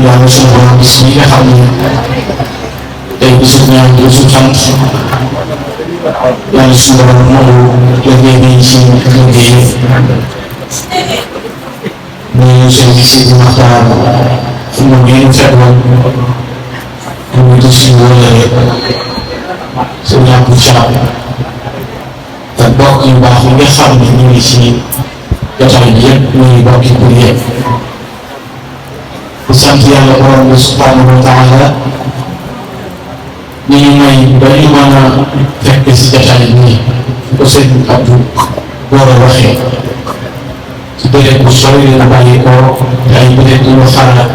ñaan yàlla suñu borom bis bi nga xam ne tey bisu ñaan bisu sant yàlla suñu borom nangu liggéey bi ci liggéey ñu service yi di waxtaan fu mu ngeen fekkoon ñu ngi suñu wóolare Sëriñ Abdou te bokk yu baax yi nga xam ne ñu ngi ci jotaay bi yëpp muy bokk yu bëri yëpp di sant yàlla borom bi subhanahu wa taala ñu ngi may ba ñu mën a fekk si jotaay bi ko Sëriñ Abdou Goora waxee ci béréb bu sori la bàyyi ko te ay béréb yu xalaat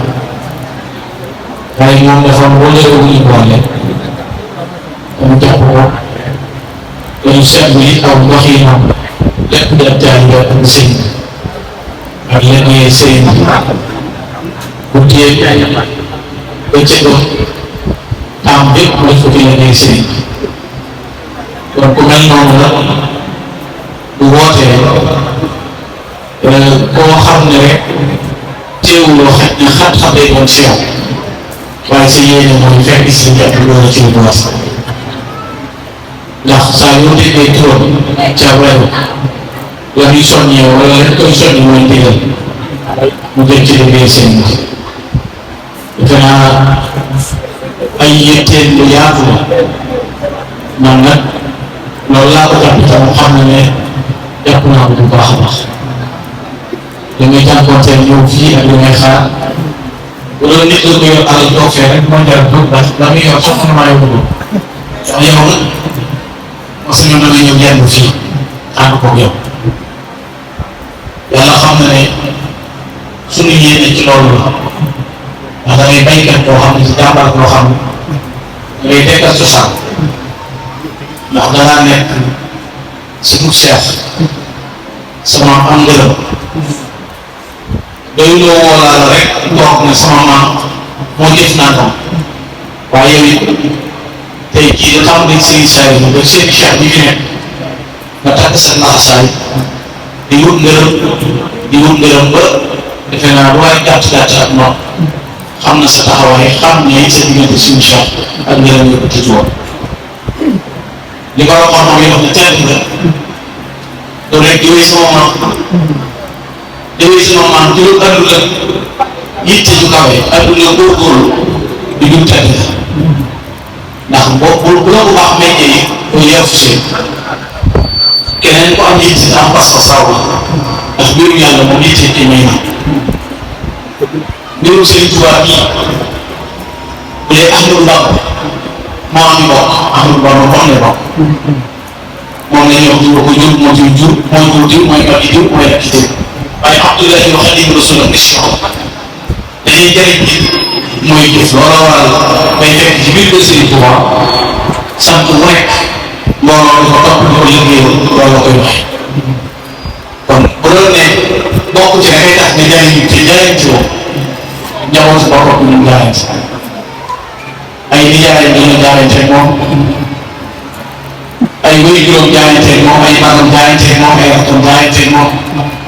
waaye moom dafa wóole wu ñu boole mu jàpp ko dañu seetlu yi aw ndox yi moom lépp dem taalibe ak sëñ ak yenn sëriñ bu téye ba cëggoon taam bépp lañ ko fi yenn sëriñ kon ku mel noonu la bu wootee koo xam ne rek teewuloo xaj na xat-xat day doon ci yow waaye sa yéene mooy fekk si njëkk loolu ci lu ndax saa yoo déggee turam ca weeru la ñuy soññee wala lañ koy soññ mooy ndigal mu jëm ci liggéey seen bi defe naa ay yétteel lu yaatu la man nag loolu laa ko jàpp tam xam na ne jàpp naa ko bu baax a baax li ngay jànkuwanteel ñëw fii ak li ngay xaar bu doon nit la ko yor alal toog fee rek moo jar dugg ndax la muy yor soxna maa yóbbu ko ndax yow nag parce que ñun da nga ñëw yenn fii ànd koog yow yàlla xam na ne suñu yéene ci loolu la ndax da ngay baykat boo xam ne ci jàmbaar boo xam ne ngay dekkal cosaan ndax danaa nekk si mu seex sama am ngërëm doy loo woolaa la rek toog ne sama maam moo def naa ko waaye yow it tey jii da xam ne sëriñ saa yi ba seen cheikh bi fi nekk nga takk sa naxasaay di wut ngërëm ba defe naa bu waay gàtt ak nopp xam na sa taxawaay xam ne sa diggante suñu cheikh ak ngërëm yëpp tëj woon li ko waxoon moom yi wax ne tedd nga doo rek di wéy sama maam déwén si moom maanaam juróom àdduna yitte ju kawe àdduna góorgóorlu di dugg tedd ndax bu la ko baax meññee yi bu yeefu si keneen ku am yitte am pas-pas saw la ndax mbirum yàlla moom yitte ci may na mbirum Sëriñ Tuubaa bii bu dee Ahmadu Bamba moo am bokk Ahmadu Bamba moo am bokk moom la ñuy wax diw ko jur moo ciy jur mooy jur diw mooy ñor diw mooy lekk diw waaye Abdullahi wa Xaadimu Rasuul mission dañuy jëriñ nit mooy jëf looloo waral day fekk ci biir kër Sëriñ Tuubaa sant bu nekk mbooloo di ko topp di ko liggéeyal loolu la koy waxee kon bu doon ne bokk ci da ngay tax nga jëriñ te jëriñ ci moom njaboot si boppam ñu jaarante ay nijaayam dañoo jaarante moom ay wéy juróom jaarante moom ay magam jaarante moom ay rakkam jaarante moom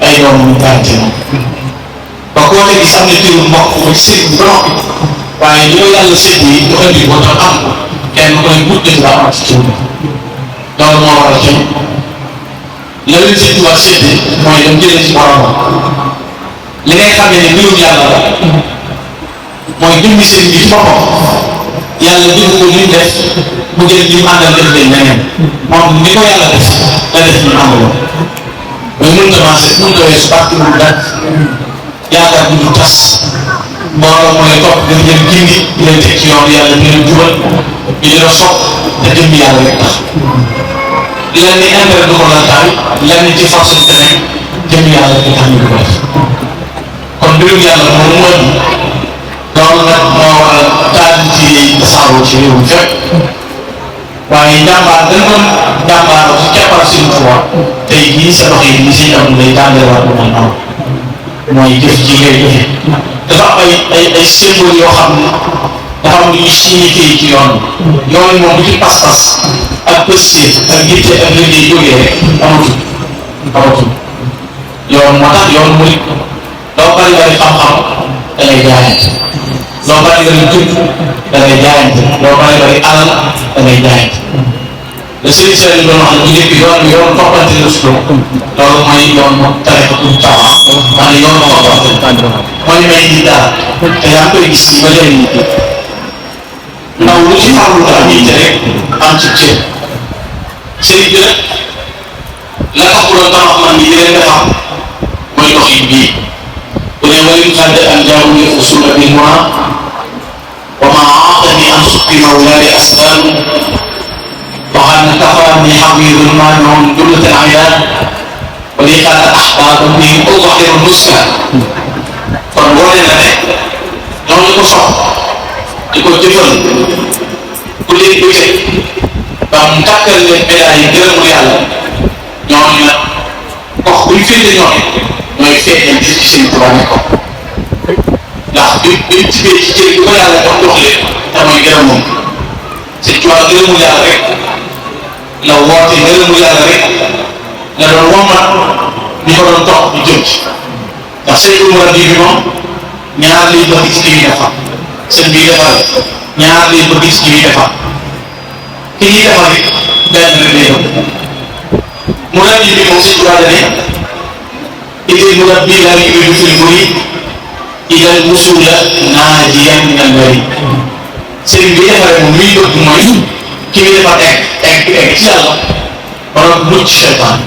ay doomam jaarante moom ba koo léegi sax ne jiw mbokk ba ci sëriñ ba noppi waaye li ko yàlla sédd yi ñu indi ko tam am ko kenn ku ne gudd ci daa am ci jiw loolu moo waral tey la leen Sëriñ Tuubaa sédd mooy dem jëlee ci boromam li ngay xam ne mbirum yàlla la mooy jëmmi sëriñ bi ci boppam yàlla jël ko li mu def mu jël li mu àndal def leen leneen moom ni ko yàlla def la def ñu àndaloon mais mënut a avancé mënut a weesu parti bu dàq yaakaar bi du tas mbooloo mooy topp di leen gindi di leen teg ci yoon yàlla di leen jubal di leen sopp te jëmmi yàlla rek tax lenn intérêt du ko la taal lenn ci force bi keneen jëmmi yàlla rek tax ñu di ko def kon mbirum yàlla moom moo di loolu nag moo waral taal ci tasaaroo ci réew mi fépp waaye jàmbaar gën doon jàmbaaroo ci keppar Sëriñ Tuubaa tey jii sa dox yi ni si am lay tàmbaliwaat bu mel noonu mooy jëf ji ngay jëfe dafa am ay symbole yoo xam ne dafa am lu ñuy signifié ci yoon yoon moom bu ci pas-pas ak pëstéef ak yitte ak liggéey jógee rek amatul yoon moo tax yoon murit doo bari bari xam-xam da ngay jaayante bari bari jub da ngay jaayante loo bari bari alal da ngay jaayante le Serigne Serigne doon wax ne bu njëkk yoon toppante la su loolu mooy yoon tarixa bu tawa maanaam yoon moo toppante mooy may di dara te yaa ngi koy gis ba léegi ndaw lu ci farlu dara ñuy rek am ci cër Serigne bi nag la tax bu doon tabax man ni leen defar mooy doxin bii bu ne walim xadd an jaawuli usula bil muna wa ma aaqani an suqi mawlaaya aslan waxaan na kafaani xawirul maanoon jumlatal ayaan wa li xadd axbaabam ni uzahiru nuska kon wane na ne ñooñu ko sox di ko jëfal ku leen bëgg ba mu tàkkal leen médaille yi gërëmu yàlla ñooñu nag gox buy féete ñooy feeñal gis ci seen Tuubaa ne ko ndax bi tibee ci cër bi ko yàlla jox leen te mooy gërëm moom seen Tuubaa gërëmu yàlla rek la woote gërëmu yàlla rek la doon wommat ñu ko doon topp ñu jëm ci ndax seen murabbi bi moom ñaar lay bëgg ci ki muy defar seen bii defar ñaar lay bëgg ci ki muy defar ki ñuy defar it benn rek lay doon murabbi bi moom seen Tuubaa ne idil murabbi la yuridu fil murid ila al wusula naajiyan min al marid sëriñ bi defaree moom liy bëgg mooy ki muy defar egg ci yàlla ba doon mucc seytaan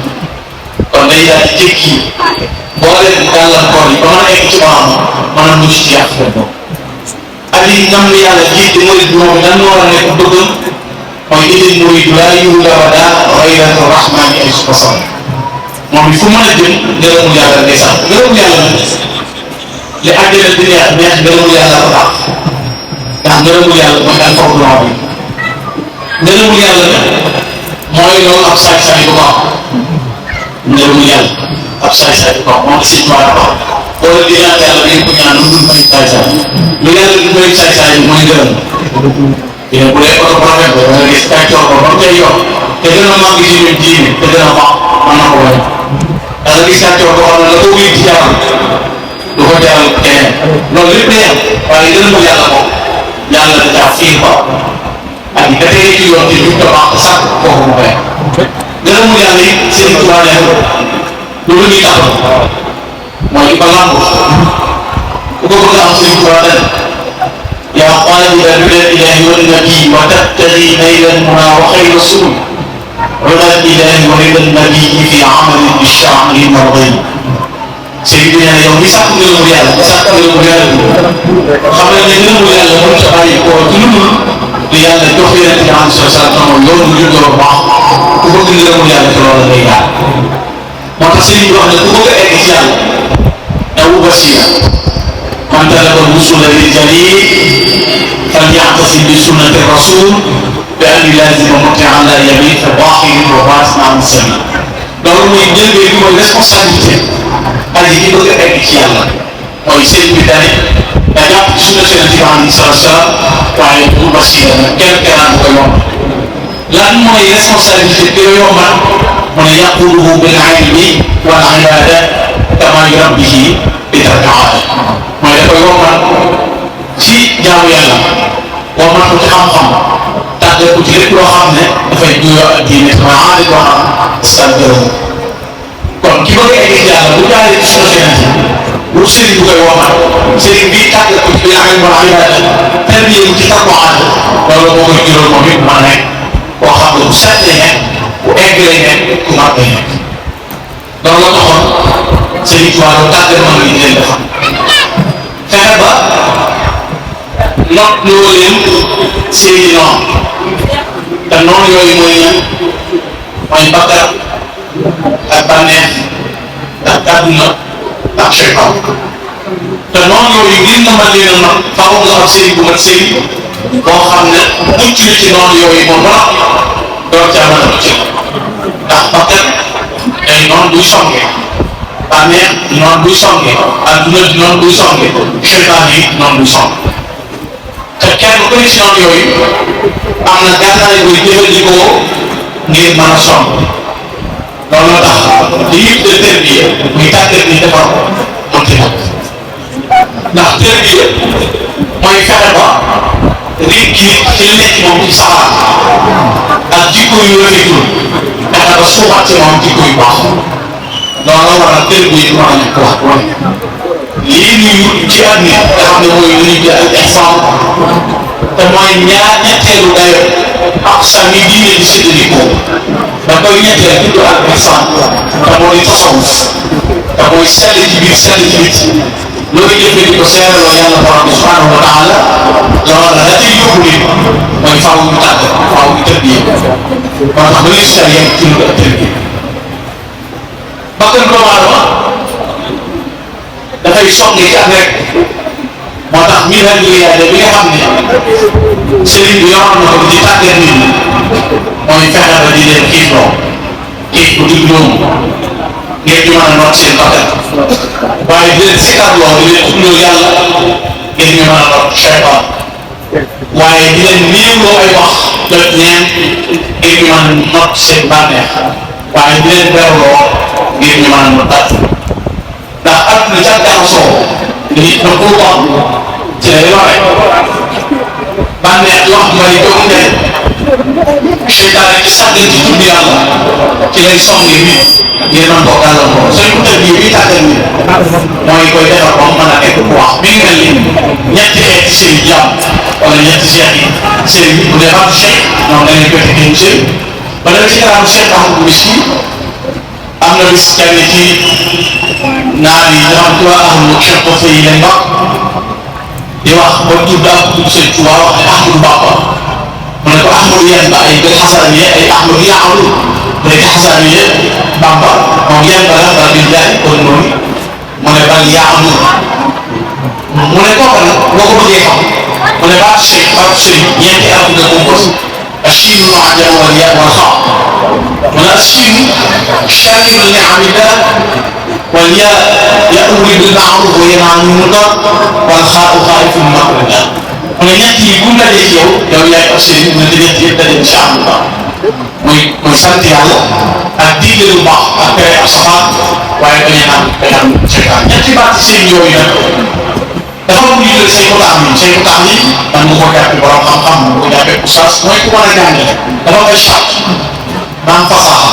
kon day daal di jékki boole gàllankoor yi ba mën a egg ci borom mën a mucc ci yàq boobu ak yi nam li yàlla jiite murid bi moom lan war a nekk bëggam mooy idil murid laa yuhla wada ghayratu rahmani ay subasam moom fu mën a jëm ngërëmul yàlla day sax ngërëmul yàlla li àddina di neex ngërëmul yàlla ko tax ndax ngërëmul yàlla mooy daan foofu loo bi ngërëmul yàlla mooy loolu ab saay-saay bu ko am ngërëmul yàlla ab saay-saay bu ko am moom la si tubaab wax wala di ñaan yàlla ngeen ko ñaan lu dul may saay-saay lu yàlla du may saay-saay bi mooy ngërëm yéen bu dee oto problème ba nga gis kàccoor ko ba mu cay yokk te gën a màgg ci ñun diine te gën a baax mën na ko wéy da nga gis kàccoor boo xam ne la ko wéy ci jaral du ko jaral keneen loolu lépp day am waaye ngërëmul yàlla ko yàlla da caa fiir ko ak da tey ci yoon te ñu ko baax sax kooku mu koy ngërëmul yàlla yi seen tubaab ne lu ñuy taxaw mooy ba lamb ku ko bëgg a am seen tubaab ne yaa qaaliban minal ilaahi wan nabi wa tabtaghi naylan muna wa xayra rasul rida ilaahi wa rida nabi fi amalin bi sha'ri mardi sëriñ bi nee na yow mi sàkk ngërëmul yàlla mi sàkk ngërëmul yàlla xam ne ngërëmul yàlla mënut a bàyyi koo ci lu dul li yàlla jox yonent bi alayhi salaam yoon bu juddoo baax ku bëgg ngërëmul yàlla te loolu ngay jaar moo tax sëriñ bi wax ne ku bëgg a egg ci yàlla dawu basira man talaba wusula lil jalil falya'tasim bi sunnati rasul bi an yulazima muti'an la yamin fa baaxirin wa baatin an sabil loolu mooy njëlbeen bi mooy responsabilité aji ki bëgg a egg ci yàlla mooy sëriñ bi tane da jàpp ci sunna yonent bi alayhi salaam waaye bu basira nag kenn ko yomb lan mooy responsabilité bi nga yombal mu ne yaquluhu bil ilmi wal ibada kama yurabbihi bi tarki aada mooy dafa yombal ci jaamu yàlla yombal ko ci xam-xam tàggat ko ci lépp loo xam ne dafay juyoo ak diine sama aada boo xam islam gërëm kon ki bëgg a egg ci yàlla bu jaaree ci sunna yonent bu sëriñ bu koy womal sëriñ bi tàggat ko ci bil ilmi wal ibada tarbiyee ci tarku aada loolu moo koy jural moom it ma nekk koo xam ne bu set lay nekk bu egg lay nekk ku mat lay nekk loolu la taxoon Serigne Touba lu tàggat mën nga leen defar fexe ba not loo leen seeni noonu te noonu yooyu mooy ñan mooy bakkaar ak bànneex ak àdduna ak seytaan te noonu yooyu ngir nga mën leen a not faaw nga am Serigne bu mat Serigne boo xam ne mucc na ci noonu yooyu moom ba door caa mën a mucc ndax bakkan day noonu buy songee bànneex di noonu buy songee adduna di noonu buy songee seytaan yi noonu buy songee te kenn ku ne ci noonu yooyu am na gànnaay buy jëfandikoo ngir mën a song loolu tax li ñuy tuddee terbiya muy tàggat ni defar ko mënti nag ndax terbiya mooy fexe ba nit ki ci li nekk moom ci safara ak jikko yu rafetul fexe ba suuxat ci moom jikko yu baax loolu waral kër gi du mën a nekk wax lii ñuy ci at mi nga xam ne mooy lu ñuy jël al ihsan te mooy ñetteelu dayo ak sami diine di séddalikoo da koy ñetteel tudd al ihsan te mooy tasawuf te mooy sell ci biir sell ci biti loolu jëfee di ko seeraloo yàlla borom bi subhanahu wa taala loolu la cay yóbbu nit mooy faaw ñu tàgg faaw ñu tëdd yi moo tax ba lislam yem ci lu ko tëdd bakkan doomu aadama dafay songe ci ak rek moo tax mi ren liggéey bi nga xam ne sëriñ bi yoroon na ko di tàggat nit ñi mooy fexe ba di leen xiifloo xiif bu digg doomu ngir ñu mën a noot seen bakkan waaye di leen sikarloo di leen tuddloo yàlla ngir ñu mën a noot cheytaan waaye di leen néewloo ay wax jot ñeen ngir ñu mën a noot seen bànneex waaye di leen berloo ngir ñu mën a noot dat ndax àdduna ca jaxasoo nit na ko wax ci lay lore bànneex wax mooy jóg ne seytaane ci sàggan ci tudd yàlla ci lay songe nit ngir mën koo gàllankoor sooy ko tëdd yi bii tàggat nit mooy koy defar ba mu mën a nekk ku wax mi ngi mel ni ñetti xeeti seen jàmm wala ñetti cheikh yi sëriñ bu dee xam cheikh ñoom dañuy koy teggee sëriñ ba dem ci kanam cheikh Ahmadou Miskin am na bis kenn ci naar yi nga xam tuba ahlu cheikh ko yi lañ wax di wax ba tudd ak tudd sëñ Tuubaa wax ne Ahmadou Bamba mu ne ko Ahmadou yan ba ay bil xasaniye ay Ahmadou yaawlu léegi xasaniye Bamba moom yan ba la ba di jaay kon noonu mu ne bal yaawlu mu ne kooka nag boo ko bëggee xam mu ne baatu cheikh baatu sëriñ ñeenti araf nga compose الشين معجم والياء والخاء من الشين شاكر لنعم الله والياء يأمر بالمعروف وينهى عن المنكر والخاء خائف من مكر الله من ñetti yi bu ñu dajee ci yow yow yaay ab sëriñ na di ñetti yëpp daje incha allah muy sant yàlla ak digle lu baax ak tere ab safaan waaye bañ a naan seytaan ñetti baat ci sëriñ yooyu nag dafa am lu ñuy say ko tax nii say ko tax nii man mu ko jàppee borom xam-xam mu ko jàppee oustaz mooy ku mën a jàngale dafa koy sàcc naan fasaxa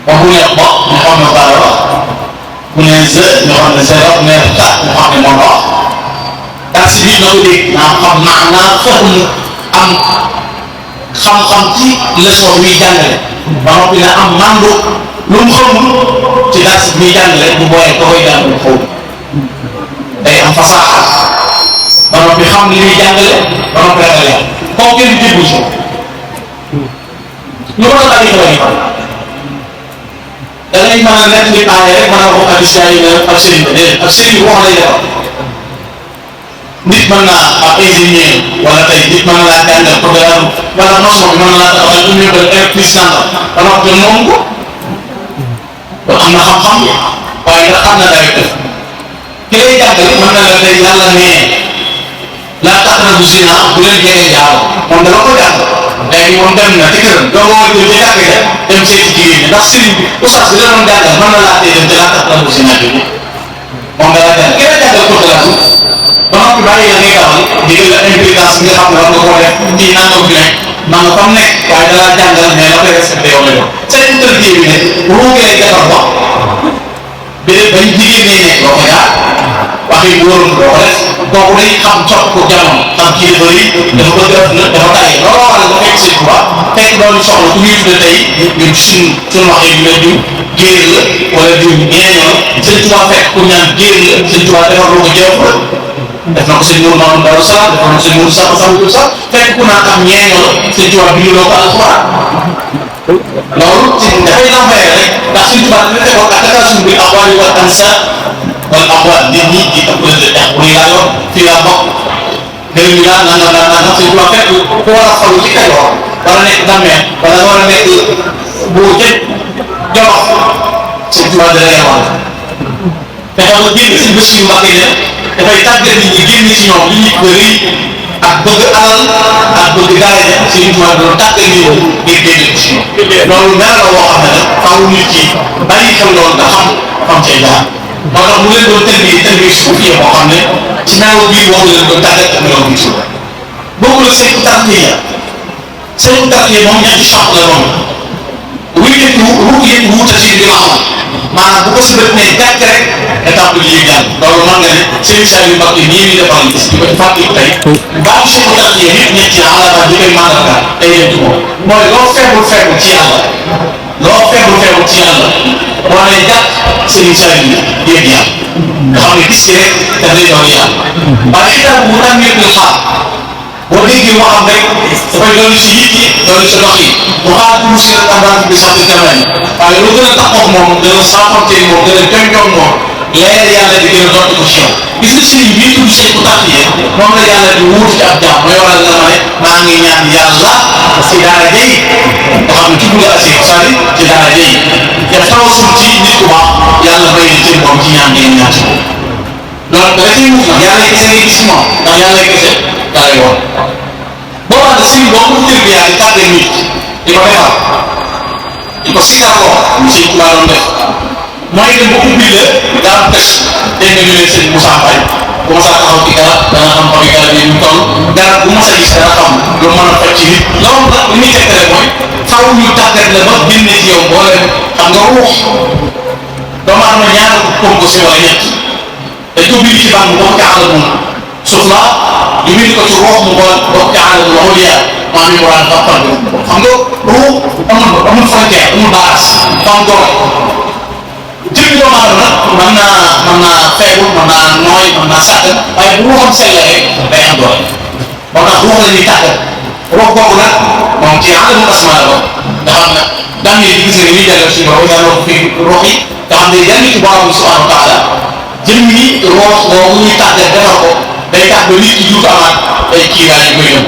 ba bu ne ba ñu xam ne dara la bu ne ze ñu xam ne zéro bu ne ta ñu xam ne moom la wax daal si biir na ko dégg naa xam maanaa foofu mu am xam-xam ci leçon bi muy jàngale ba noppi na am mando lu mu xamul ci daal si muy jàngale bu booyee ko koy jàngale xaw day am fasaaxa ba noppi xam li muy jàngale ba noppi ragal yàlla kooku kenn déggu ci lu ko doon bari xew da ngay mën a nekk li aaya rek mën a wax ak saa yi ne ab sëriñ ba déedéet ab sëriñ wax lay defar nit mën naa ab ingénieur wala tey nit mën na laa jàngal programme wala maçon bi mën na laa taxawal lu ñu doon plus nangam ba noppi moom ko kon am na xam-xam waaye nga xam na day def ki lay jàngale mën na la tey yàlla nee laa taqrabu zina bu leen jege njaaloo moom dama ko jàng léegi moom dem na ci këram doo ko jël ci jàkk ja dem seeti jigéen ñi ndax sëriñ bi oustaz bi la doon jàngal mën na laa tey dem ci laa taqrabu zina bi moom da la jàng ki la jàngal ko la ba noppi bàyyi la ngay dawal digal la implicance bi nga xam ne war nga koo def ci nangam bi nekk man nga fam nekk waaye da laa jàngal mais la koy respecté yow la jox seen tërbiye bi ne ruugi lay defar wax ba bañ jigéen ñi nekk doo ko jaar waxi wóorul doo ko def kooku day xam topp ko jamono xam kii dafa rëy dafa bëgg def na dafa tàyyi loolu waral nga fekk si tuba fekk loolu soxla ku ñuy tudde tey ñun suñu waxee ñu ne diw géer la wala diw ñeeño la sëñ tuba fekk ku ñaan géer la sëñ tuba defar loo ko jëf la def na ko sëñ Mourou Mamadou Darou Salaam def na ko sëñ Mourou Sakho Sakho sax fekk ku naan am ñeeño la sëñ tuba binduloo ko alxuraan loolu ci dafay lambee rek ndax sëñ tuba dina defoon ak takasum bi aqwaali wal ansa wala amwaat nit ñi di ëppalante tax bu ñu laa yor fii laa bokk gërëm ñu naan naan sëñ tuba fekk ku war a falu ci Kajoor wala nekk Dameel wala nga war a nekk bu jëj Jolof sëñ tuba dina yemal te xam nga génn si bés yu mag yi ne dafay tàggat nit ñi génn ci ñoom li ñu ko rëy ak bëgg alal ak bëgg daraja sëñ tuba doon tàggat nit ñi ngir génn ci ñoom loolu mel la woo xam ne nag faaw nit ki bàyyi xel loolu nga xam fam cay jaar moo tax mu leen doon tënk suuf yi moo xam ne ci naaw bii boo leen doon tàggat ak nelaw bi suuf bu Serigne Tarqiya Serigne Tarqiya moom ñetti soxla la moom ruuyeeku wuutati bi ma amoon maanaam bu ko si bët nee gàtt rek étape bi liy jàll loolu mën nga ne Serigne Saliou Mbacké nii ñu defal gis ñu koy fàttaliku tey baaxu Serigne Tarqiya nit ñetti alama li koy màndargaal day leen ci moom mooy loo feebul feebul ci yàlla loo feebul feebul ci yàlla boo nee gàtt Serigne Saliou yéeg yàlla nga xam ne gis ci rek te day doon yàlla waaye étape bu daan yëg la xaar boo déggee moo xam rek dafay doon si nit ñi doon sa dox yi mu xaar pour si la tendance bi sax di jamono waaye lu gën a taxaw moom gën a saafonteeg moom gën a jonjoog moom leer yàlla di gën a doon ko ci yow gis nga sëriñ bii tudd sëriñ bu Tarqiya moom la yàlla di wuutu ci ab jaam mooy waral nga ma ne maa ngi ñaan yàlla ci daara jëy nga xam ne tudd nga asi sari ci daara jëy def tawasul ci nit ku baax yàlla may ni cër moom ci ñaan ngeen ñaan ci moom donc da ciy wut nag yàlla kese ngay gis moom ndax yàlla kese daa lay woon boo xam ne sëriñ boobu mu tër bi yaa di tàgge nit di ko defal di ko sikarloo mu sëriñ Tuubaa doon def mooy dem ba ubbi la garab pes dégg nga ñu leen sëriñ Moussa Mbâye bu ma saa taxaw ci garab dana xam xobi garab yi ñu toll garab bu ma sa gis dana xam lu mën a faj ci nit loolu nag li muy tegtale mooy faaw ñu tàggat la ba génne ci yow boo leen xam nga ruux doomu aadama ñaar ko composé wala ñett dañ ko bind ci bànq bokk ci àll suuf la ñu bind ko ci ruux mu bokk ci àll mu yaa maa ngi war a xam nga ruux amul frontière amul baas fam doole jëmmi doomu aadama nag mën naa feebul mën naa nooy mën naa sàggan waaye bu ruuxam selle rek day am doole moo tax ruux la ñuy tàggat ruux boobu nag moom ci àll asmaa la nga xam ne daan yi gis nga ni ñuy jàllale suñu borom yàlla fi ruux yi nga xam ne jàng ci borom subhanahu wa taala jëmmi ruux boobu ñuy tàggat defar ko day tax ba nit ki duut amaat ay kiiraay yu koy yëm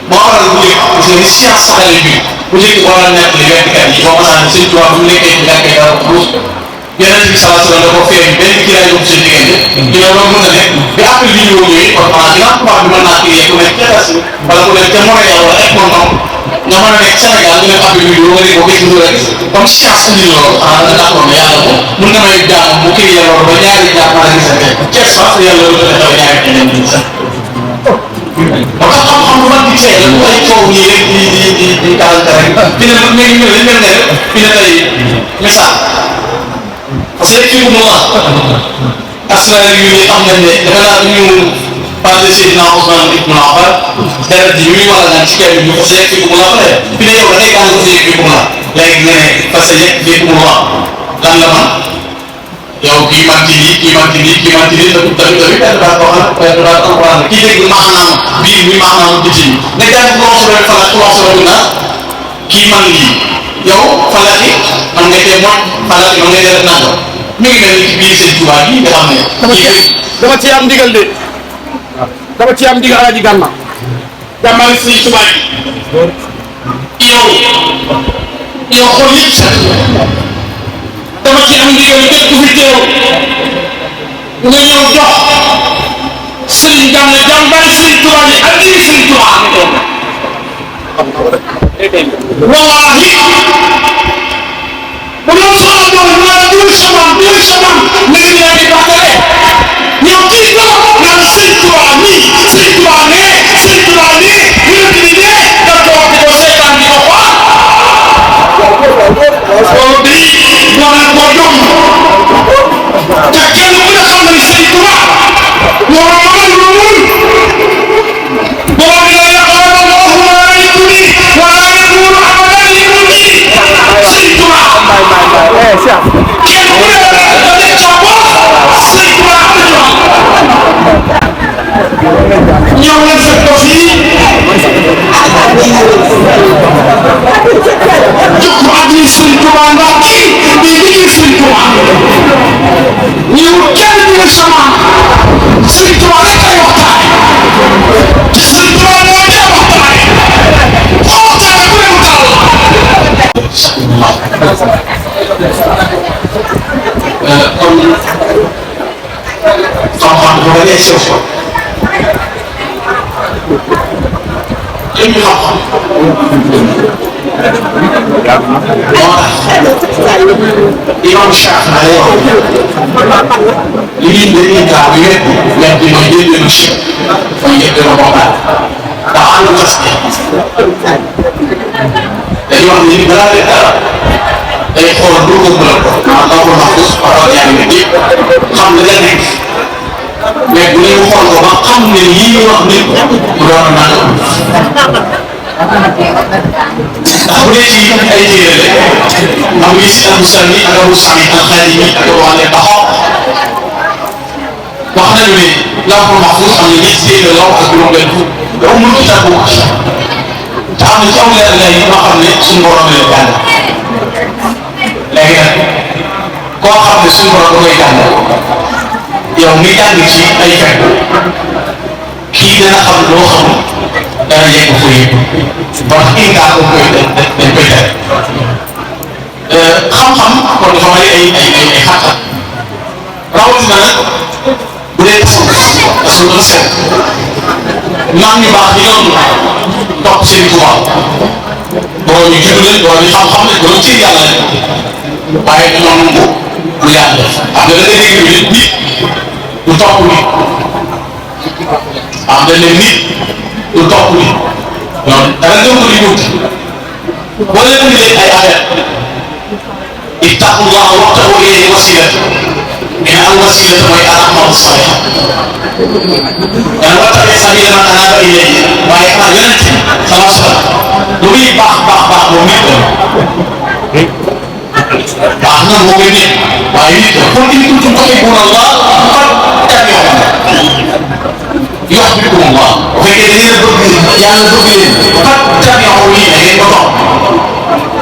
moo waral bu njëkk parce que ni science saxale bi bu njëkk boo la nekk li weddikat yi boo masaan sëñ Tuubaa bu nekkee ci jàkkee dara ruus Yonent bi sallallahu alayhi wa sallam da ko feeñ benn kiiraay yóbbu seen diggante ñu ne loolu mën na ne bi appel bi ñëw ñëwee kon maanaam ginnaaw tubaab bi mën naa kii ku nekk ca Tassi wala ku nekk ca Montréal wala ak moom nga mën a nekk Sénégal ñu ne appel bi ñëw nga ne ko gis nga rek comme science indi loolu xanaa da taxoon ne yàlla ko mën na may jaam mu kii loolu ba ñaari jaam mën a gisante Cees sax yàlla loolu dafa xew ñaari ñeneen ñi sax moo tax xam-xam lu man di tey la ay coow nii rek di kalante rek fi ne nag léegi ñëw dañ mel ne fi ne tey misaal parce que fii mu wax askan wi ñu xam nañ ne dafa daal ñu passé Seydina Ousmane ibn Affan dara ji muy wala naan ci kër yi ñu ko seet fii mu la fa fi ne yow da ngay gàllankoor see fii mu la léegi nga ne parce que yegg fii mu wax lan la man yow kii man ci lii kii man ci lii kii man ci lii tamit daal ko xam kii dégg maanaam bii muy maanaam ci nga jàng commencé rek fa la commencé rek na kii man lii yow falati man nga cee moom falati man nga def nangam mi ngi mel ni ci biir seen tubaab yi nga xam ne. dama ci am ndigal de dama ci am ndigal Alaaji Gana jàmmal si tubaab yi yow xool yëpp sax dama ci am ndigal képp ku fi teew nga ñëw jox Serigne Gana jàmbaar Serigne Touba yi ak lii Serigne Touba wallahi bu loolu soxla doon naa diw sama nekk yaa ngi bàqale ñoom kii ko naan Serigne Touba nii Serigne Touba nee Serigne Touba nii yonent bi nee da ko wax di ko seetaan di ko xool loolu day war na koo jom te kenn ku ne xam na ni Serigne Touba moo amal lu mun boo bi la yaqaala Allahu ma yakuni wa la yakunu abadan li muni Serigne Touba kenn ku ne da nekk sa bopp Serigne Touba am na ñëw leen fekk ko fii jox ko addi Serigne Touba ndax kii day liggéey Serigne Touba ñëw kenn du ne sama Serigne Touba rek ay waxtaane te Serigne Touba moo dee waxtaane koo waxtaane ku ne mu taal kon xam-xam bu bëri ay sew jëmmi xam-xam moo tax imam Shaafi'i li ñuy dañuy gaaw wet bi mooy jënd na si mooy jënd na bokkaat ndax ànd tas bi dañuy wax ni balaa dee dara day xool lu ko mën a ko maanaam ko wax ko par rapport yaa ngi xam li nga nekk mais bu ñu xool ko ba xam ne lii ñu wax nit mu doon a naan ndax bu dee ci ay téere la am ngi si Abu Sami ak Abu Sami ak Xaadimi ak Waane Taxaw wax nañu ne Lawhul Mahfuus am na ñetti téere law ak juróom-benn fukk yow mënu ci tàggu te am na ci aw leer lay yi ñoo xam ne suñu borom leen jàng léegi nag koo xam ne suñu borom da koy jàng yow mi jàng ci ay fekk kii dana xam loo xamul dana yegg fu yëpp ba tax ingaar ko koy dañ koy tere xam-xam kon dafa bari ay xat-xat rawatina nag bu dee tasawuf dafa seet maam ñu baax ñi doon topp seen tubaab boo ñu jublu leen boo ñu xam-xam ne boo ci yàlla leen waaye dañoo nangu lu yàlla def xam nga da nga dégg nit du topp nit am na ne nit du topp nit ñoom dara gëm ko di wut boo leen indee ay affaire ittaqullah wabtagu ilayhi wasilata mais al wasilata mooy al amalu salih dana wattabi sabila man anaba ilayhi waaye xanaa yonent sallallahu alayhi wa sallam lu muy baax baax baax moom nit la baax na moo koy nit waaye nit la kon in kuntum tuhibbuna Allah yuhbibkumu Allah bu fekkee da ngeen a bëgg yàlla bëgg leen fattabi'uuni da ngeen ko topp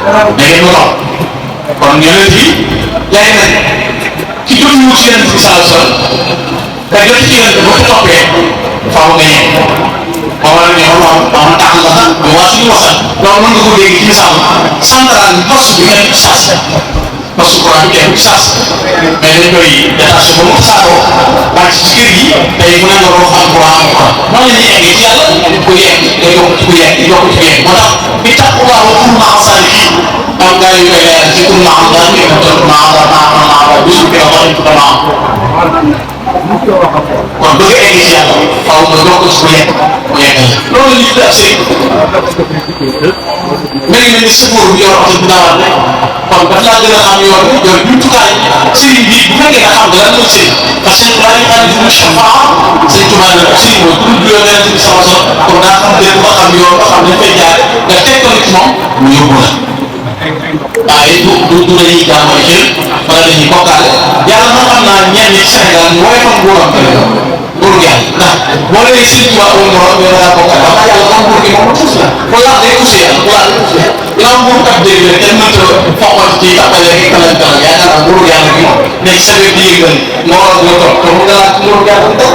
da ngeen ko topp kon yonent yi léegi nag ki jotewul ci yonent bi sallallahu alayhi wa sallam te jot ci yonent boo ko toppee faaw nga yegg moo waral ñu wax tax nga sax ñu wax suñu wasal loolu mën nga ko dégg ci misaal central bi poste bi nekk ci saas poste courant bi nekk ci saas mais dañ koy détaché ba mu saatoo wàcc ci kër gi tey mu ne nga wax am courant am courant noonu la ñuy eggee ci yàlla ku yegg nga yokk ci ku yegg yokk ci ku yegg moo tax bi tax ku waaw pour ma am sànni fii am gars yu koy leeral ci pour ma am daal ñu ko ma am bisu bi wax ñu ko ma am kon bëgg a egg ci yàlla faaw nga yokk ci ku yegg ku yegg loolu la ñuy def si mel ni sëfoor bu yor oto bu dawal rek kon daf laa gën a xam yoon bi yor jumtukaay sëriñ bi bu fekkee nga xam nga lan mooy sëriñ parce que tubaab yi xam ne du chafaa sëñ tubaab la sëriñ mooy pour bu yore ci sama son kon daa xam ne ba xam yoon ba xam dañ koy jaare nga tegtal ci moom mu yóbbu la waaye du dañuy jaamoo jël wala dañuy bokkaale yàlla man xam naa ñenn ci Sénégal ñu woy fan nguuram nguuru yàlla ndax boo leen sëriñ tubaab woon morom yow daa bokkaale wax yàlla moom nguur gi moom tuus la ku laal day tuus yàlla ku laal day tuus yàlla ginnaaw nguuru kat dégg la kenn mënta foqal ci tappale rek kalan kalan yaakaar naa nguuru yàlla gi moom ne ci sa wet di yëngal moo war nga toog te mu nga laaj nguuru yàlla gi toog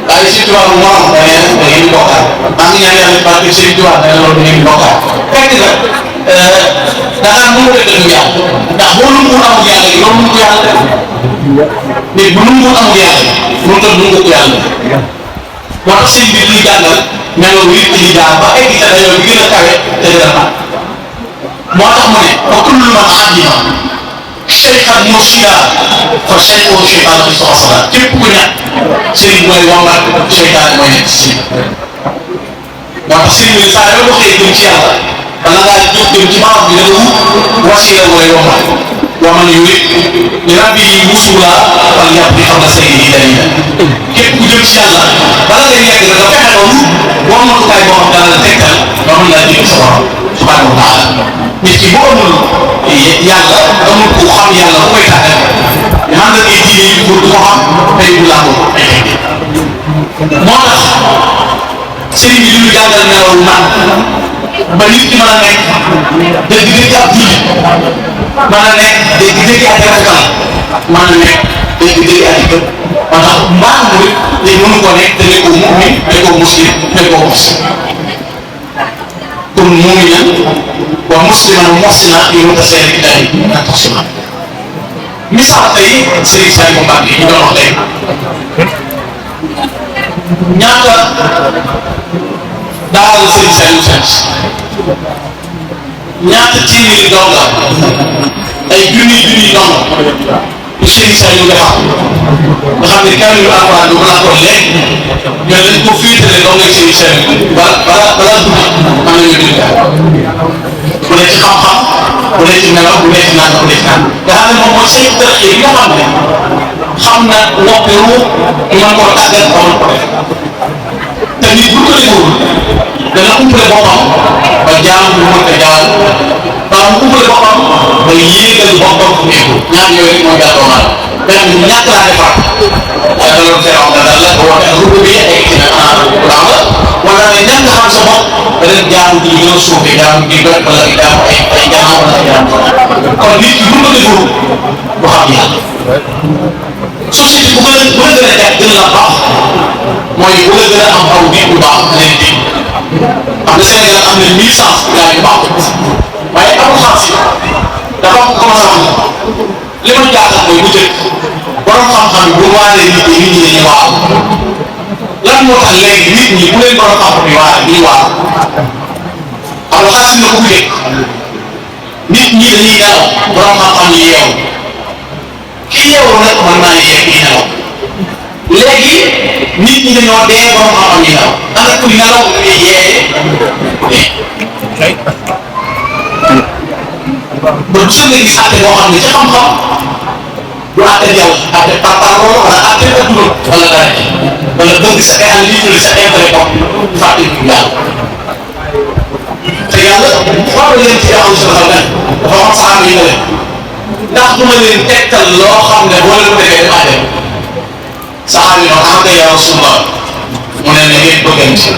waaye sëriñ tubaab morom da ngeen bokkaale maa ngi ñaan yàlla barke sëriñ tubaab da loolu da ngeen bokkaale fekk na danaa mënu ko def yàlla ndax boo lu mu amul yàlla gi loolu mënu ko yàlla def mais bu lu mu amul yàlla mënu ko mënu ko yàlla moo tax sëñ bi duñu jàngal meloo nit ñi jaar ba egg ca dayoo bi gën a kawe te dina mat moo tax mu ne wa kullu man adima cheikhan murshida fa cheikhu cheytaan bi soxla képp ku ñàkk sëriñ mooy wambat cheytaan mooy nekk si moo tax sëriñ bi saa yoo doxee jëm ci yàlla bala ngaa jóg jëm ci maam bi da nga wut wasiila mooy wambat waman yurid li rabbi wusula fal yabdi qabla sayyidihi dalila képp ku jëm ci yàlla bala ngay yegg da nga fexe ba wut wamatukaay boo xam dana la tegtal ba mën laa jëm sa borom subhanahu wa taala nit ki bu amul yàlla amul ku xam yàlla ku koy tàggat man la ngay diine yi pour du ko xam tey du laa ko ay teg moo tax sëriñ bi ñu jàngal melawu man ba nit ki mën a nekk dëgg-dëgg ab diine mën a nekk dëgg-dëgg ak rafetal mën a nekk dëgg-dëgg ak dëgg moo tax mbaax muy day mënu ko nekk te nekkoo mu'min nekkoo muslim nekkoo muslim kun mu'minan wa musliman wa muhsinan yu mutasawwir day na taxsima misaal tey Serigne Saliou Mbacke yi ñu doon wax léegi ñaata daara la Serigne Saliou sant ñaata téeméeri doom la ay junni doom yu Serigne Saliou defar nga xam ne kaamilu alxuraan bi mën naa ko léegi ñoo dañ ko féetale doo ngay Serigne Saliou bala bu ne ci xam-xam bu ne ci melaw bu ne ci naan bu ne ci naan nga xam ne moom mooy seen tërëx yi nga xam ne xam na noppi ru mën koo tàggat ba mën ko def te nit bu ko deful dana umpale boppam ba jaam bu mën a jaam ba mu umpale boppam ba yéegal boppam fu nekkul ñaar yooyu rek mooy gàllankoor maanaam benn bi ñàkk laa defar ay daloon feeram nga dal la ba woote ak rubu bi ay ci ne xanaa bu daaw la wala ne ñàkk xam sa bopp da leen jaamu ji gën a suufee jaamu ji doy wala jaamu ay jaamu wala ay jaamu kon nit ki bu ko deful du xam yàlla société bu gën a jag gën la baax mooy bu la gën a am aw nit bu baax da leen dig xam nga Sénégal am na 1100 gars yu baax waaye amul xam-si dafa am commencé wax li ma jaaxal mooy bu njëkk borom xam-xam yi bu waaree nit ñi dañuy waaw lan moo tax léegi nit ñi bu leen borom xam-xam yi waaree dañuy waaw xam nga xaalis na ko bu njëkk nit ñi dañuy nelaw borom xam-xam yi yeewu kii yeewu nag mën naa yee kii nelaw léegi nit ñi dañoo dee borom xam-xam yi nelaw ana kuy nelaw dañuy yee dee. ba du sa nga gis àtte boo xam ne ci xam-xam du àtte yàlla àtte parparloo wala àtte adduna wala dara wala bëgg sa ay livre sa intérêt bopp fàtte ñu yàlla te yàlla xoolal leen ci yàlla sa xel dafa wax saxaaba yi ne leen ndax du ma leen tegtal loo xam ne boo leen ko defee damaa dem saxaaba yi noonu am ya Rasulullah mu ne na ngeen bëggante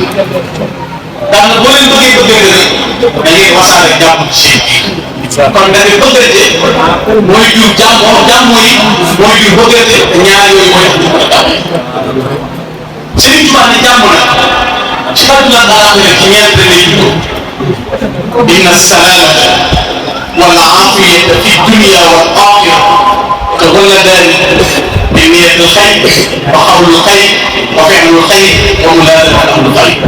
daal boo leen bëggante rek da ngeen wasaare jàmm ci seen kon da ngay bëggante mooy jur jàmm yi mooy jur bëggante ñaar yooyu mooy tax ñu mën a jàmm Serigne Touba ne jàmm nag ci àdduna ak àllaaxira ci ñeent lay juddoo inna salaamata wal aafiyata fi dunya wal aaxira ka waladaani bi niyatil xayr wa qawlil xayr wa fi'lil xayr wa mulaazamati amril xayr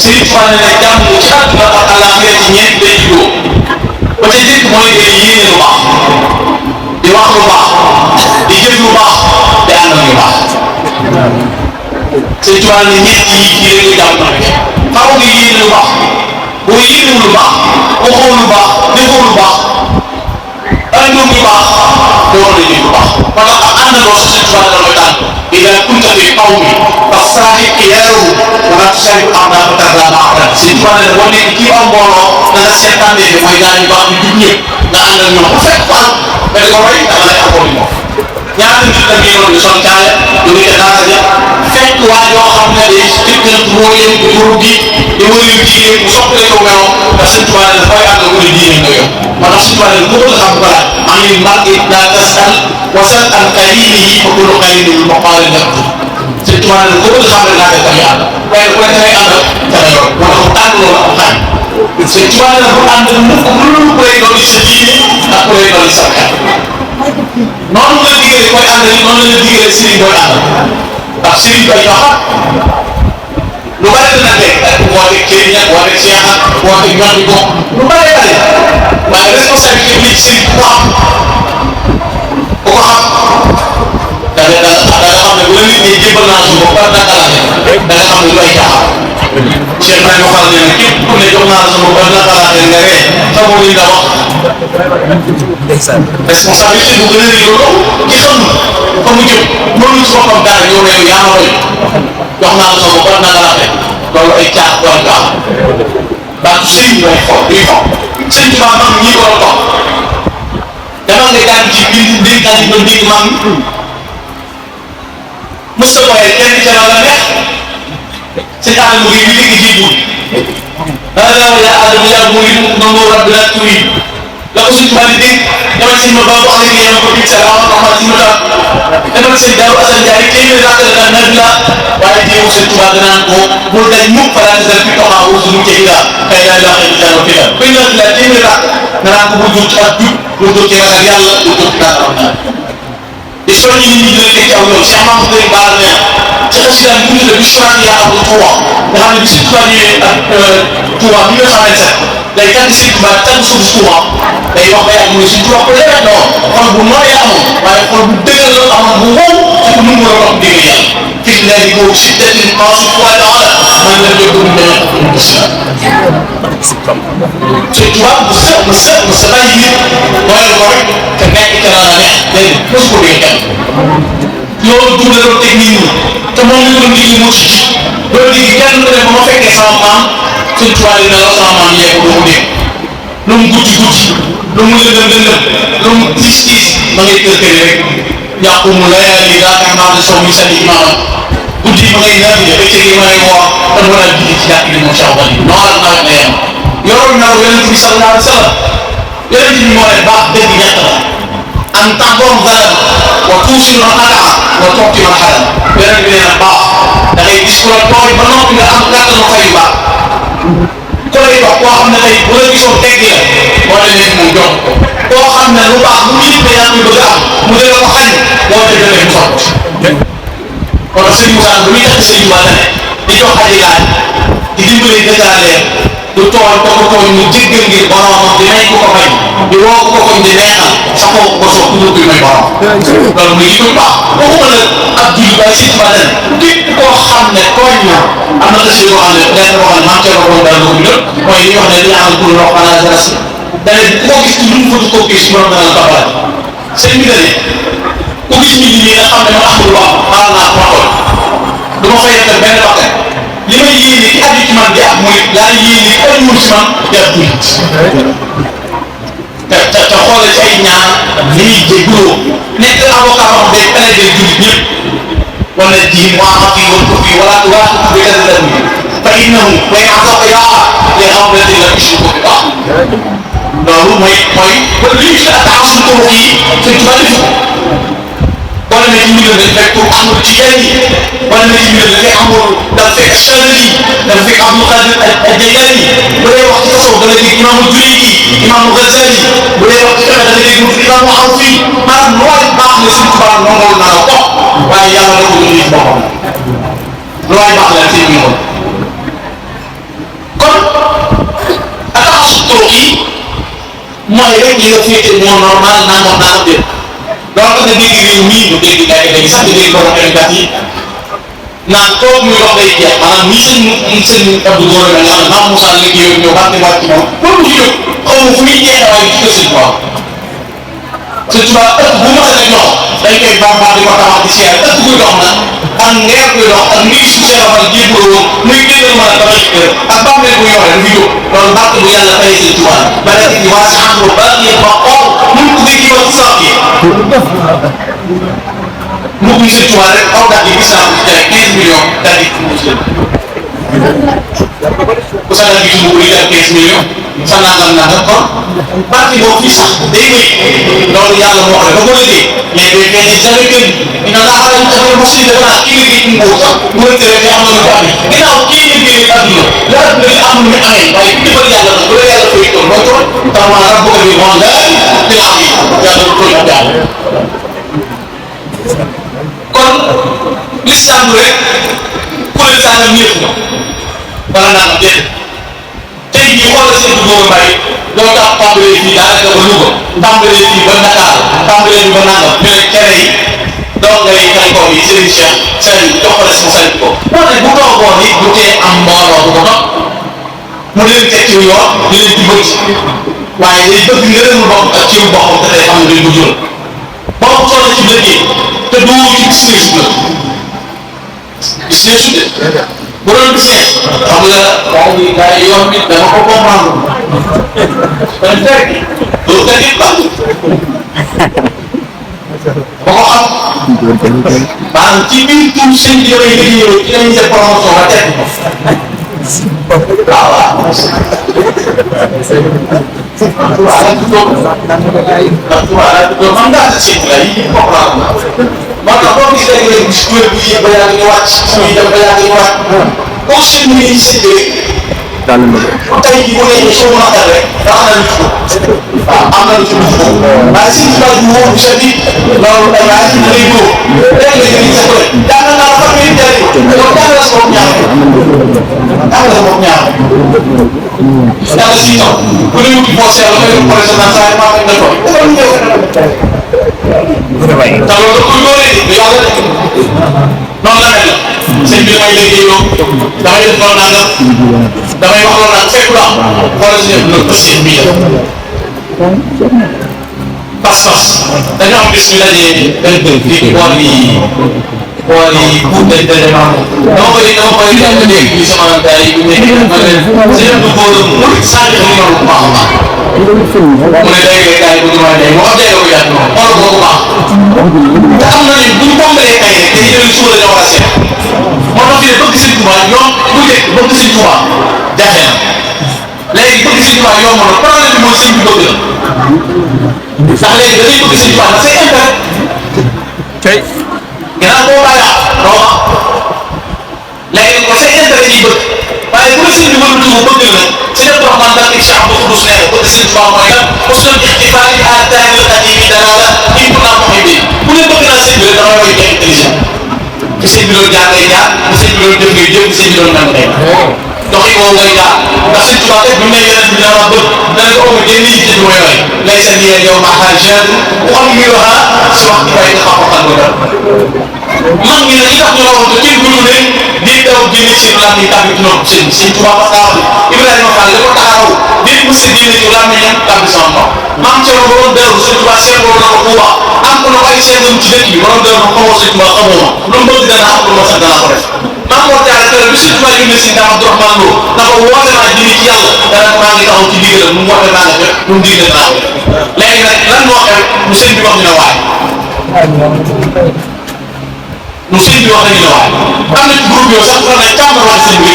Serigne Touba ne jàmm ci àdduna ak àllaaxira ci ñeent lay juddoo ba ca njëkk mooy ngay yéene lu baax di wax lu baax di jëf lu baax di àndal lu baax Sëñ Tuubaa ne ñeent yi ci la ñuy jàpp nag faaw nga yéene lu baax boo yéenewul lu baax waxoo lu baax defoo lu baax àndoom lu baax doo mën a jëf lu baax moo tax ak àndandoo sa Sëñ Tuubaa da koy tànn idaa kunta fi qawmin fasaahib xiyaarahum wa laa tusaahib a'daa'ahum fatardaa ma'ahum Sëñ Tuubaa ne boo nekk ci am mbooloo na nga seetaan de mooy gaa ñu baax ñu jub ñëpp nga ànd ak ñoom bu fekk faal ba di ko roy da nga lay amoon moom ñaata nit la ñuy doon di sol caaya ñu ngi ca daara ja fekk waa yoo xam ne day tëkkant mooyam di wóor gi di wóor jigéen mu soppale ko meewam ndax Sëñ Tuubaa ne dafay ànd ak diine nga yow moo tax Sëñ Tuubaa ne ku bëgg xam ko laaj anil mar'i laa tas'al wasal an qariinihi fa kullu qariinin bi maqaalin yaqul Sëñ Tuubaa ne ku bëgg xam ne naa def yàlla waaye ku nekk ngay àndal ca la yor moo tax mu tànn loolu am xaaj Sëñ Tuubaa ne bu ànd mukk lu ku lay doon sa diine ak ku lay doon sa xel noonu la digalee koy àndal noonu la digalee sëriñ booy àndal ndax sëriñ bay doxat lu bëri dina teg ak woote sëriñ ak woote seex ak woote ñoom ko lu bëri bëri waaye responsabilité bi sëriñ ku ko xam da nga xam ne bu la nit ñi jébbal naa suñu bopp da nga xam ne lu ay jaaxal Cheikh Ibrahima waxal ne képp ku ne jox naa la sama bopp da nga nga ree xamoo li nga wax responsabilité bu gën a rëy loolu ki xam fa mu jëm mënul si boppam dara ñëw ne yow yaa ma roy jox naa la sama bopp da nga loolu ay caax doon nga am baatu sëriñ mooy xol duy xol sëriñ bi maam ñii war a toog demal nga jàng ci biir ndénkaan yi ba dégg maam Moussa Mbâye kenn ca la neex sëñ Adama gi bi léegi jiitu yaa Adama yaa murid noonu rabbi la turi la ko suñu tubaab di dégg demal sëñ ma baabu ak léegi yéen a ko fii sa awa xam si ma taal demal sëñ Daaru Asan Njaay téeméer rakk la daan nabi la waaye teewul sëñ tubaab danaan ko bul dañ mukk falaati dal fi toxaa wu suñu ci ila kay laa wax ak jalo fi la koy nabi la téeméer rakk danaan ko bul jóg ci ak jub bul jóg ci ragal yàlla bul jóg ci dara di soññi nit ñi di leen teg ci aw yoon Cheikh Mamadou Baara nee ci xasidaam bu ñu la bi soññi yaa am lu wax nga xam ne bi Sëriñ Tuubaa ñëwee ak Touba 1927 day tànn Sëriñ Tuubaa tànn suuf si Touba day wax day am muy Sëriñ Tuubaa ko leeral la woon xol bu nooy la amoon waaye xol bu dëgër la amoon bu wow ci ko mun war a wax dégg yàlla fii la di boobu si datin maasu poids de wala man la jóg mu demee ko islam Sëriñ Tuubaa mu sa bàyyi nit doyal ko rek te nekk ca la neex léegi mos ko dégg kenn loolu dundaloo technique yi te moom mi doon liggéey moo ci ji loolu liggéey kenn ku ne ba ma fekkee sama maam Sëriñ Tuubaa dina la sama maam yegg doo ko dégg lu mu guddi guddi lu mu lëndëm lëndëm lu mu tiis tiis ma ngay kër kër rek yàqu mu layaali daaka naa de soo muy sali imaamam guddi ma ngay naaf yi bëccëg yi ma ngay woor te war a julli ci jàkk bi moom Cheikh Bali noonu la nawet la yem yoroon na ko yonent bi sallallahu alayhi wa sallam yonent bi moo ne baax dëgg ñett la an taxdoon zalam wa tuusi man adaa wa toogti man xaram yonent bi nee na baax da ngay gis ku la tooñ ba noppi nga am kàttanu fayu baax ku lay dox koo xam ne tey bu la gisoon teggi la boo demee moom jox ko koo xam ne lu baax lu mu yëpp yaa ngi bëgg a am mu dee la ko xañ boo demee mu sotti kon Serigne Moussa bu muy tax Serigne Moussa ne di jox aji laaj di dimbali dëkkaaleer du tooñ ko tooñ mu jéggal ngir boromam di may ku ko bañ di woo ko koñ di neexal sa ko soo ku dugg may borom loolu muy li baax waxuma nag ab ji waaye Serigne Moussa ne képp koo xam ne tooñ na am na tasi boo xam ne lettre boo xam ne maam Thierno Borom dara ko bindal mooy li wax ne li amal pour wax balaa dara si dane ku ko gis ci lu mu fëtu koo gis borom dana la toppal sëñ bi dane ku gis nit ñi nga xam ne ma amul wax xaaral naa ko ma tooñ du ma fay def benn bakkan li may yéene ki aju ci man di ab murit laa yéene ki ajuwul ci man di ab murit te xoolal ci ay ñaan li ñuy jégguloo nekk avocat wax day plaider jullit ñëpp wala diin waa fii wala ko fii wala waa ko bi la la fa innahu wa ya'taq ya'a li ghaflatin la yushriku bi baax loolu mooy li ñu fi attention turuq yi Sëriñ Tuubaa def boo demee ci mbir mi fekk pour amul ci yenn yi boo demee ci mbir mi dafay amul dafa fekk Chaalili yi dafa fekk Abdul Qadir al-Jaylaani bu dee wax ci tasawuf da nga dégg Imaamul Junayd Imaamul Ghazali bu dee wax ci fiqh da nga dégg Imaamu Awfi maanaam looy baax ne Sëriñ Tuubaa nangol na la ko waaye yàlla da ko dund ci boppam looy baax la ci ñu kon attention turuq yi mooy rek ñi nga féete moo normal nangam nangam déet donc nga dégg réew mii ñu dégg gars yi dañuy sax dégg borom kat yi naan toog muy wax day jeex maanaam ni seen Abdou Goora nga xam ne maam Moussa liggéey ñëw bàtte wàcc ci moom loolu mu jóg xaw ma fu muy jeexee waaye ci kër Sëriñ Tuubaa Sëriñ Tuubaa ëpp bu ma a ñoo dañ koy bambaa di ko taxaw di siyaare ëpp kuy dox nag ak ngeer kuy dox ak ngi su seerafal jébbaloo muy génn mën a tabax kër ak bàmmeel bu yore du fi jóg loolu bàtt bu yàlla fay Sëriñ Tuubaa ba nekk ci waa si xam ba yéen ba xool mun ko ngay jiwal ci sax yi mu ngi Sëriñ Tuubaa rek aw daal di gis naa ko jaay 15 millions daal di ku sa daal di gis mu ngi jaay 15 millions sa nangam nangam kon parti boobu fii sax day wéy loolu yàlla moo xam ne da ko liggéey mais day feeñ jamais que dina la xamal ñu affaire mos yi dafa naan kii liggéey ci nguur sax mu rëcc rek am na lu ko amee ginnaaw kii liggéey adduna la adduna li am lu ñu amee waaye ku defal yàlla nag bu la yàlla fay tool mooy tool tax ma rab bëgg bi moom la dina am yi yàlla lu toll ak yàlla kon l'islam du rek kuréel sàngam ñëpp na wala naan déet tey jii xoolal seen dugub Mbàye doo tax tàmbalee fii daanaka ba Louga tàmbalee fii ba Dakar tàmbalee fii ba nangam ñu ne cere yi donc ngay xel koom yi Serigne Cheikh Serigne jox ko responsabilité ko moo tax bu toogoon it bu tee am mbooloo bu ko topp mu leen teg ci yoon di leen jubal ci waaye day bëgg ngërëmul bopp ak ci boppam te day xam ne day ko jural boo ko soxla ci liggéey te du ci business la business de bu doon business xam nga gars yi yoon bi dama ko comprendre kon fekk loolu tamit baax ba ko xam maanaam ci biir tur seen bi damay liggéeyoo ci lañuy def promotion ba teg waaw waaw man daal di seet la yi comprendre na moo tax boo gisee nga gis kuréel bu yéeg ba yaa ngi wàcc suñuy dem ba yaa ngi wàcc boo seet mu ngi seet rek tey jii bu nekkee soo mën a xel rek daa am na lu ci waaw am na lu ci waaye si ñu bàyyi wóor bu set bi loolu ay waaye si ngay góor léeg-léeg nga gis sa kuréel jàng naa la fan ngay jëriñ loolu jàng la sa bopp ñaar daanaka moom ñaar yàlla si taw bu dee wuti boo seetlu nga dem projet naan saa yi maa ngi leen di toog te loolu da koy loolee du yàlla de noonu la mel sëñ bi damay liggéeyoo damay def noonu nangam damay wax loolu naan fekk la xoolal si ñëpp loolu aussi bii la pas-pas dañoo am bis ñu dajee benn fii boor yi pour dañ daje maanaam dama koy dégg ci sama gars yi bu nekk ma leen sëñ Abdou Goora mu sànni ko ñor bu baax a baax mu ne léegi gars yi bu ñu ma dee moo dee ko yàgg noonu xool ko bu baax te xam na ne bu ñu tàmbalee kay rek day jël suba dañoo war a seet moo tax fii bëgg sëñ Tuubaa ñoom bu njëkk bëgg sëñ Tuubaa jafe na léegi bëgg sëñ Tuubaa yomb na problème bi mooy sëñ bi bëgg la ndax léegi da ngay bëgg sëñ Tuubaa ndax say intérêt tey gannaaw boo bàyyi doo wax léegi ko say intérêt yi bëgg waaye bu la sëñ bi bëgg dugg bëgg la sëñ Abdou Rahmane daal incha allah bu nee bëgg sëñ Tuubaa mooy lan mosul ixtifaal yi à terme xadim yi dana la kii pour naa moxe bi bu ne bëgg naa sëñ bi rek damay koy jox intelligent bu sëñ bi doon jaar ngay jaar bu sëñ bi doon jëf ngay jëf bu sëñ bi doon nan ngay dox yi woowu ngay jaar ndax sëñ Tuubaa kat bu ne yeneen bi dama bëgg dana ko ëmb génn yi ci mooy roy lay sa liyee yow ma xaajal bu xam ngi wax si wax ci bay nga xam ko dal mag ñi ne li tax ñu waxoon te kenn gënu leen di daw génn ci lan yi tàbbi ci noonu sëñ sëñ Tuubaa ba taxaw Ibrahima Fall li ko taxaw nit mu si génn ci lan ñam tàbbi sama nopp maam ci borom borom dëru sëñ Tuubaa seen borom na ko bu wax am ko na ay seen ci dëkk bi borom dëru na xamoo sëñ Tuubaa xamoo ma lu mu bëgg dana am lu ma sax dana ko def maa ngi ko jaaree kër bi sëñ Tuubaa yónnee si Ndam Abdourahmane Lo na ko woote naa jëmi ci yàlla dana maa ngi taxaw ci digalam mu woote naa nga def lu mu digle naa ko def léegi nag lan moo xew mu sëñ bi wax ñu ne waay lu sëñ bi wax nañu ne waay am na ci groupe yoo sax dafa ne càmbaroon sëñ bi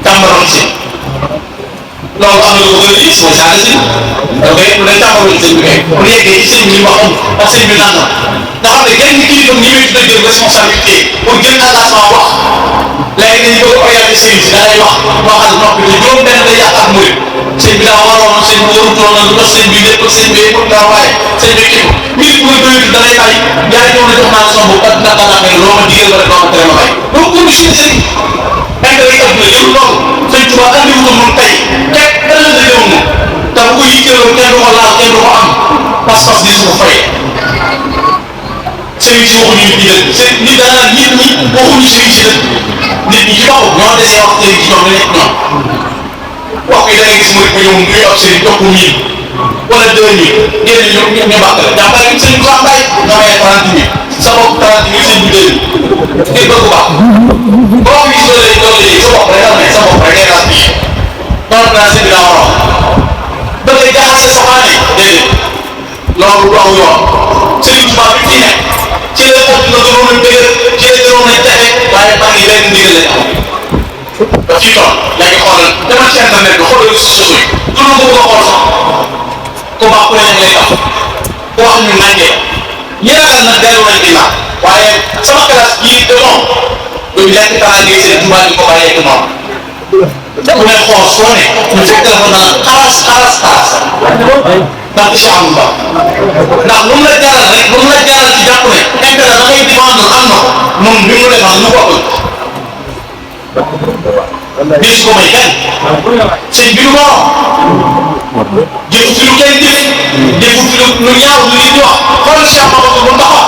càmbaroon sëñ loolu am na lu ko gën a gis mooy saa si da koy mu ne càmbaroon sëñ bi kay bu yeggee ci sëñ bi li mu wax amul ak sëñ bi nangam nga xam ne genn kilifa ñi muy tuddee jël responsabilité pour jël engagement wax léegi dañuy bëgg a orienté sëñ si da ngay wax waxal noppi te juróom benn day yàq ak murit sëñ bi daa waroon sëñ bi warutoon na lu tax sëñ bi lépp sëñ bi pour nga waaye sëñ bi kii minute bu nga doyatu da ngay bàyyi jaay ñëw na jox naa la sama bopp ak naka laa mel loo ma digal ba rek loo ma tere ma bàyyi donc condition sëñ intérêt yi ëpp na jël loolu sëñ Tuubaa andi wutoon moom tey képp ëllëg la jëw moom te bu ko yitteeloon kenn du ko laal kenn du ko am pas-pas di su ko fayee sëriñ si waxuñu nit ñi dëgg sëriñ nit dana nit ñi waxuñu sëriñ si dëgg nit ñi ci boppam ñoo desee wax sëriñ si ñoom la nekk ñoom wax yi da ngay gis mooy bu ñëw muy ab sëriñ jox ko 1000 wala 2000 génn ñu bàq la jàppale sëñ Moussa Mbâye nga may 30 000 sa bopp 30 000 sëñ bi 2000 ngir bëgg baax boo ko gis loolu sa bopp rek am sa bopp rek ngay daal bii noonu naa sëñ bi daa war a wax bëgg jaxase sa waane déedéet loolu du aw yoon sëriñ Tuubaa bi fi nekk ci la àdduna gënoon a dëgër ci la gënoon a jafe waaye maa ngi benn ndigal lañ am ba fii toll léegi xoolal demal ci internet bi xoolal si suuf yi du ma ko bëgg a xool sax ku baax ku ne ñu lay tax ku wax ñu nàngee ñi ragal nag dellu nañ ginnaaw waaye sama classe bii de moom duñ lekk tàngaay seen Tuubaa ñu ko bàyyee ak moom ku ne xool soo ne ñu fekk la ko naan xaras ndax incha allah ndax lu mu la jaral rek lu mu la jaral ci jàpp ne intérêt da ngay demande am na moom bi mu defal lu ko ëpp bis ko may kenn sëñ bi du borom jëfu fi lu kenn dégg jëfu fi lu ñaaw lu nit di wax xoolal Cheikh Mamadou bu Ndaxa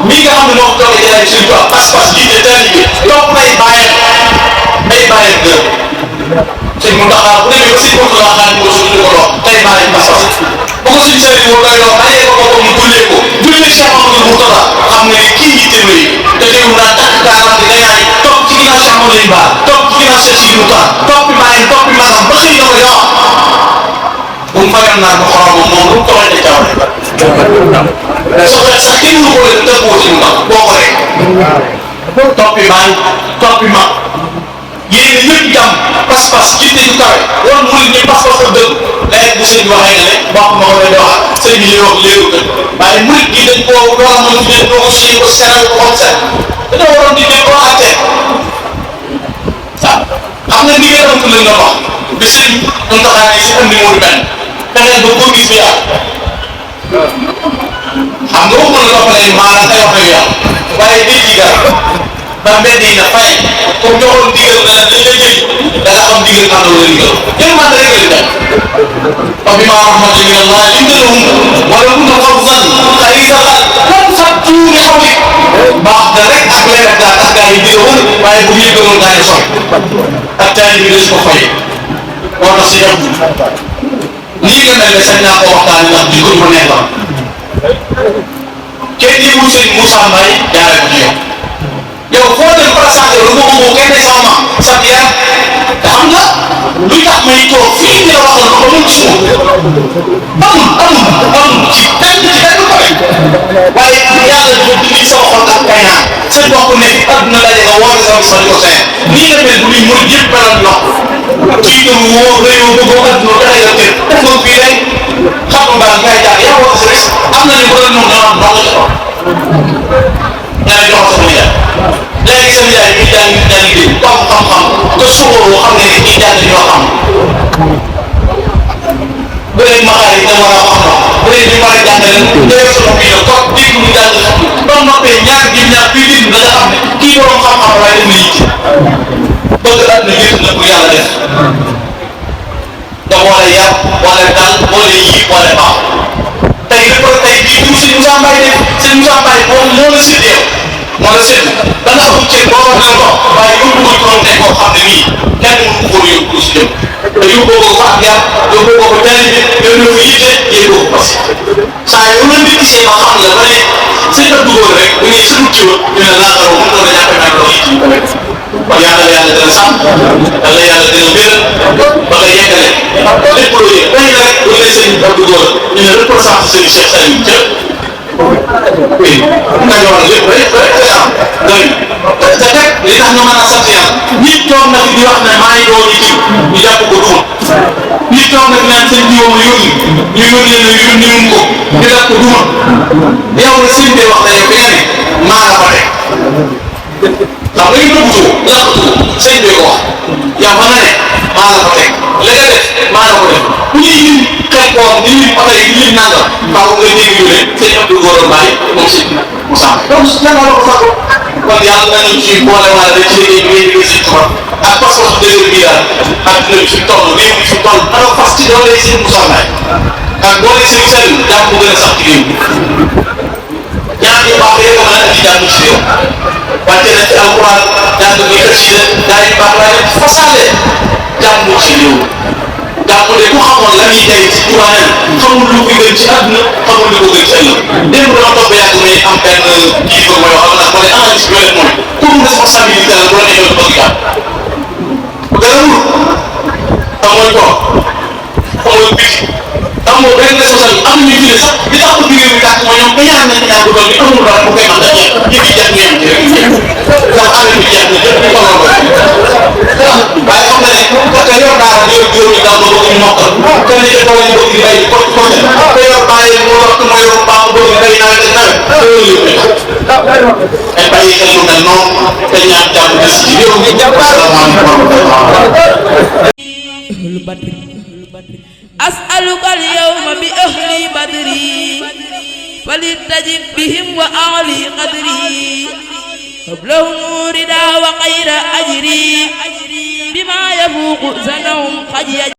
mii nga xam ne moo ko toogee jëlaat suñu toog pas-pas jiite teel bi toog nay bàyyee gërëm sëñ mu Ndaxa bu demee ba si bopp la xaar ko suñu ko loo tey bàyyee pas-pas bu ko suñu sëriñ moo doy loo bàyyee ko mu jullee ko jullee Cheikh Mamadou Mourtada xam nga ne kii yitte na yi te teewul naa takk gaaraam di gañaay topp ci ginnaaw Cheikh Mamadou Lamine Bara topp ci ginnaaw Cheikh Sidi Moussa toppi bàyyee toppi maanaam ba xëy na ko yow bu mu fayoon naa ko xorom moom lu mu ko waxee jaww ji soxla sax kenn mënu ko leen tënkoo ci mu boo ko rek toppi bàyyi toppi ma yéen ñëpp jàmm pas-pas ci te ñu kawe woon mu ñu pas-pas ak dëgg léegi bu sëñ bi waxee nga ne wax ma ko leen di wax sëñ bi wax léeru kër waaye murit gi dañ koo war a mën di leen doo ko sii ko seral ko xam set dañoo waroon di def ko àttee xam nga ni ngeen am lañ la wax bi sëñ ñu taxaane si andi mooy benn fexeel ba ko gis bi yàlla xam nga waxuma la wax ne maanaam ay wax yu yàlla waaye day ji garab ba mbedd yi na fay comme joxoon digal na dañ lay jëli da nga xam digal am na wala digal kenn man rek lañ def fa bi ma rahmatin min Allah indalahum wala kunta faddan xalisal lan fattu li xawli baax na rek ak leer ak daa tax gaa yi digawul waaye bu ñu yëgaloon gaa yi sori ak taali bi des ko fay moo tax si ñoom nii nga mel ne sañ naa ko waxtaan ndax di ko mu neex la kenn yi mu Serigne Moussa Mbâye jaaree ko ci yow yow foo dem présenté lu ko bëgg kenn sama maam sa biir te xam nga luy tax may toog fii ne waxal ko ba mu gis moom amul ci benn ko waaye yàlla dafa dindi sama xol ak kay naan seen bokk ne fi àdduna daje nga woote sama sa ko seen nii nga mel bu luy mooy yëpp beneen lox kii dem woo réew bëggoo àdduna dara nga kër def nga fii rek xam nga baax ngay jaar yaa woote sa rek am na ni bu doon noonu dana am ndox ñaari jox sama yaay léegi sama yaay bi jàng liggéey ku am xam-xam nga suuxoo xam ne kii jàng ñoo xam bu dee maxaar yi da war a xam bu dee bi war a jàngale nga yor sa bii la toog dégg mu jàng xam ba noppee ñaar gi ñaar bii dégg da nga xam ne kii borom xam-xam waaye dama yitte bëgg àdduna yëpp na pour yàlla def nga boole yar boole dal boole yii boole baax tey lépp tey bii du Serigne Moussa Mbâye def Serigne Moussa Mbâye moom moo la séddee moo la sédd da nga am ceeb boo war a ko waaye yóbbu ko turam tey koo xam ne nii kenn mënu ko yóbbu si jëm te yóbbu ko fa ak yar yóbbu ko fa teel bi yóbbu ko yitte yóbbu ko parce que saa yu la nit gisee ba xam la ba ne sëñ Abdou Goora rek bu ñuy sëñ ci woon ñu ne laataroo mën doon a ñàkk a ñàkk loo yitte kon yàlla yàlla dina sàmm yàlla yàlla dina wér ba nga yeggale lépp loo yëg tey rek bu lay sëñ Abdou Goora ñu ne représenté sëñ Cheikh Saliou Thiel oui nga ñëwoon lépp rek am doy te teg li tax ñu mën a sant yàlla nit toog na fi di wax ne maa ngi doon ñu jiw ñu jàpp ko duma nit toog na fi naan sëñ jiw ma yónni ñu yónnee na yónni wuñ ko ñu jàpp ko duma yow la sëñ bi wax ne yow fi nga ne maa la fa teg ndax dañu nëbbutoo làqutoo sëñ bi ko wax yow fa nga ne maa la fa teg li nga def maa la ko def bu ñuy lim xeet koom di lim oto yi di lim nangam faaw nga dégg ñu ne sëñ Abdou Goora Mbâye moom sëñ Moussa donc yàlla la ko fàggu kon yàlla nañu ci boole wala rek ci liggéey bi ngay liggéey sëñ Tuubaa ak pas-pas dëgër bi daal ak dina fi toll réew mi fi toll dana fas ci doole sëñ Moussa Mbâye ak doole sëñ Saliou jàmm bu gën a sax ci réew mi ñaar yu baax yëpp mën a indi jàmm ci réew wàcce na ci alquran jàng bi xasida daa yu baax waaye fasaale jàmm ci réew jàmm de ku xamoon la ñuy tey ci Tuubaa xamul lu ko gën ci àdduna xamul lu ko gën ci ëllëg démb dama toog ba yàgg may am benn kilifa mooy wax nag moo ne analyse bi mooy pour responsabilité la bu la neexee bëgg jàmm bu gën a wul amoo toog amoo biti amoo benn responsabilité am nañu fi sax li tax ko digée bi tàkk mooy ñoom ñaan nañ ñaan bu doon ni amul dara bu koy mën a jeex yëf yi jeex ñu yem ci rek ndax affaire bi jeex na jëpp ñu xooloo ko waaye xam nga ne parce que yor daara yor juróomi daaw ba bëgg ñu mokkal te ne ca tool yi bëgg di bay ko te yor bàyyi mu wax mu yor baax bëgg bay nawet ak nawet te loolu yëpp ay bàyyi xel lu mel noonu te ñaan jàmm des ci réew mi asalaamaaleykum wa rahmatulah أسألك اليوم بأهل بدري فلتجب بهم وأعلي قدري قبلهم ردا وخير أجري بما يفوق زنهم قد